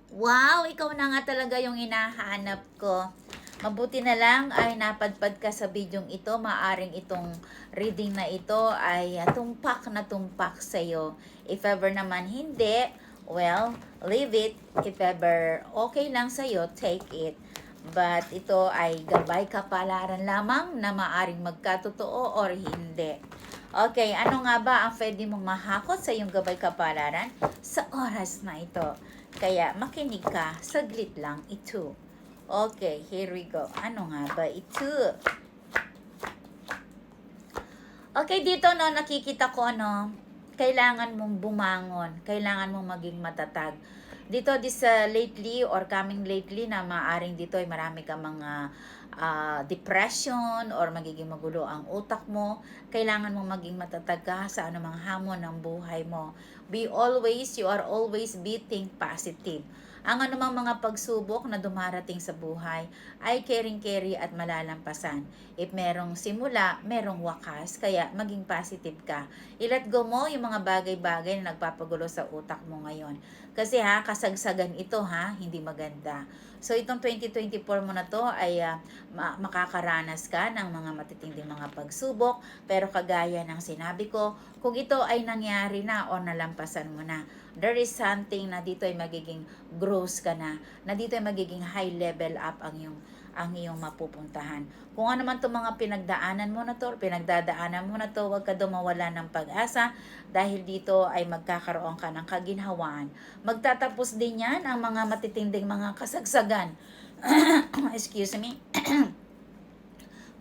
Wow, ikaw na nga talaga yung hinahanap ko. Mabuti na lang ay napadpad ka sa bidyong ito. Maaring itong reading na ito ay tumpak sa'yo. If ever naman hindi, well, leave it. If ever okay lang sa'yo, take it. But ito ay gabay kapalaran lamang na maaring magkatotoo or hindi. Okay, ano nga ba ang pwede mong mahakot sa iyong gabay kapalaran sa oras na ito? Kaya makinig ka, saglit lang ito. Okay, here we go. Ano nga ba ito? Okay, dito no, nakikita ko no, kailangan mong bumangon, kailangan mong maging matatag. Dito this lately or coming lately na maaring dito ay marami ka mga depression or magiging magulo ang utak mo. Kailangan mong maging matatag ka sa anumang hamon ng buhay mo. You are always be think positive. Ang anumang mga pagsubok na dumarating sa buhay ay caring-carry at malalampasan. If merong simula, merong wakas, kaya maging positive ka. I-let go mo yung mga bagay-bagay na nagpapagulo sa utak mo ngayon. Kasi kasagsagan ito hindi maganda. So itong 2024 mo na to ay makakaranas ka ng mga matitinding mga pagsubok, pero kagaya ng sinabi ko, kung ito ay nangyari na o nalampasan mo na, there is something na dito ay magiging gross ka na dito ay magiging high level up ang iyong mapupuntahan. Kung ano man itong mga pinagdaanan mo na to, pinagdadaanan mo na to, huwag ka mawala ng pag-asa dahil dito ay magkakaroon ka ng kaginhawaan. Magtatapos din yan ang mga matitinding mga kasagsagan. Excuse me.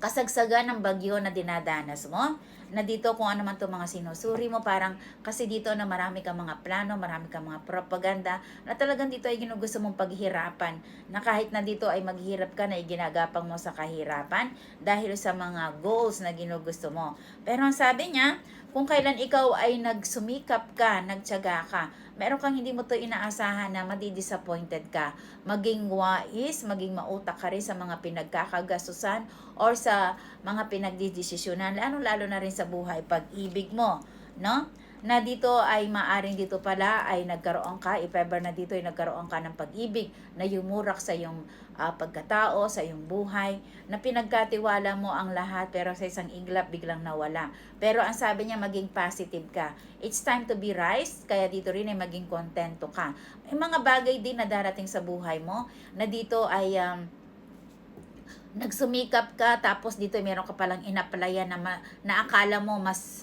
Kasagsagan ng bagyo na dinadanas mo, na dito kung ano man to mga sinusuri mo, parang kasi dito na marami kang mga plano, marami kang mga propaganda, na talagang dito ay ginugusto mong paghirapan, na kahit na dito ay maghirap ka na iginagapang mo sa kahirapan dahil sa mga goals na ginugusto mo. Pero ang sabi niya, kung kailan ikaw ay nagsumikap ka, nagtiyaga ka, meron kang hindi mo to inaasahan na madi-disappointed ka. Maging wais, maging mautak ka rin sa mga pinagkakagastusan or sa mga pinagdidesisyonan, lalo na rin sa buhay pag-ibig mo, no? Na dito ay maaring dito pala ay nagkaroon ka, if ever na dito ay nagkaroon ka ng pag-ibig na yumurak sa iyong pagkatao, sa iyong buhay, na pinagkatiwala mo ang lahat pero sa isang iglap biglang nawala. Pero ang sabi niya, maging positive ka. It's time to be rise, kaya dito rin ay maging kontento ka. May mga bagay din na darating sa buhay mo na dito ay nagsumikap ka, tapos dito meron ka palang inaplayan na akala mo mas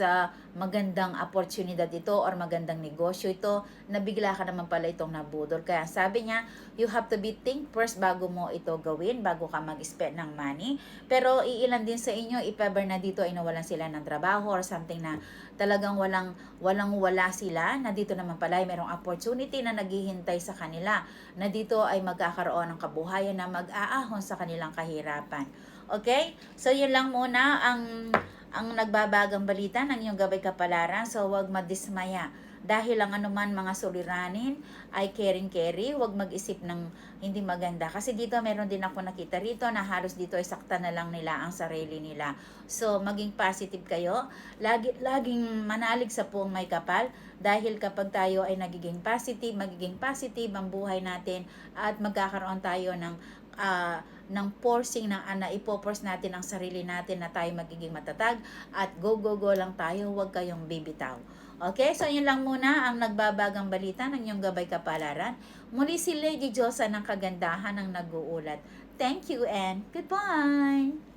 magandang oportunidad ito or magandang negosyo ito, na bigla ka naman pala itong nabudol. Kaya sabi niya, you have to be think first bago mo ito gawin, bago ka mag-spend ng money. Pero iilan din sa inyo, if ever na dito ay nawalan sila ng trabaho or something na talagang wala sila, na dito naman pala ay merong opportunity na naghihintay sa kanila, na dito ay magkakaroon ng kabuhayan na mag-aahon sa kanilang kahirapan. Okay? So yun lang muna ang nagbabagang balita ng iyong gabay kapalaran. So huwag madismaya dahil ang anuman mga suliranin ay caring-carry, huwag mag-isip ng hindi maganda. Kasi dito meron din ako nakita rito na halos dito ay sakta na lang nila ang sarili nila. So maging positive kayo, laging manalig sa puong may kapal, dahil kapag tayo ay magiging positive ang buhay natin at magkakaroon tayo ng forcing na ipoforce natin ang sarili natin na tayo magiging matatag at go lang tayo, huwag kayong bibitaw. Okay, so yun lang muna ang nagbabagang balita ng iyong gabay kapalaran. Muli si Lady Diyosa ng kagandahan ang nag-uulat. Thank you and goodbye!